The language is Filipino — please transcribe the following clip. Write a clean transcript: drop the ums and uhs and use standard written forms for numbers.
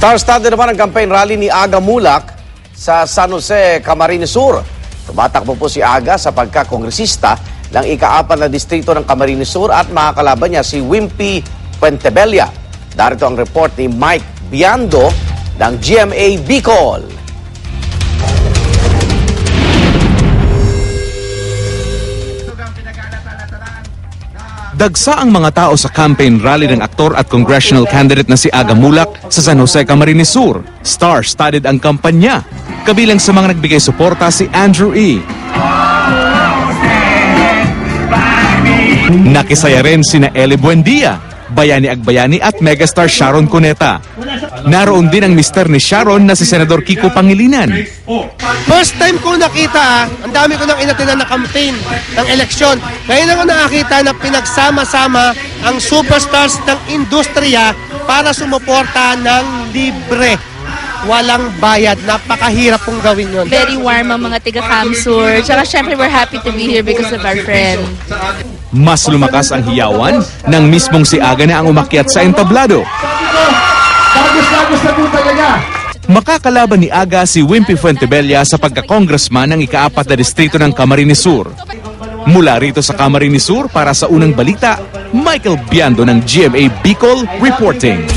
Star-studded naman ang campaign rally ni Aga Mulak sa San Jose, Camarines Sur. Tumatakbo po si Aga sa pagkakongresista ng ika-4 na distrito ng Camarines Sur at makakalaban niya si Wimpy Fuentebella. Darito ang report ni Mike Biando ng GMA Bicol. Dagsa ang mga tao sa campaign rally ng aktor at congressional candidate na si Aga Mulak sa San Jose, Camarines Sur. Star-studded ang kampanya. Kabilang sa mga nagbigay suporta si Andrew E. Nakisaya rin sina Eli Buendia, Bayani Agbayani at megastar Sharon Cuneta. Naroon din ang mister ni Sharon na si Senador Kiko Pangilinan. First time ko nakita, ang dami ko nang inatinan na campaign ng eleksyon. Ngayon ako nakakita na pinagsama-sama ang superstars ng industriya para sumuporta ng libre. Walang bayad. Napakahirap pong gawin yun. Very warm ang mga taga-Camsur. Tsaka syempre we're happy to be here because of our friend. Mas lumakas ang hiyawan nang mismong si Aga na ang umakyat sa entablado. Makakalaban ni Aga si Wimpy Fuentebella sa pagka-congressman ng ika-4 na distrito ng Camarines Sur. Mula rito sa Camarines Sur para sa unang balita, Michael Biando ng GMA Bicol reporting.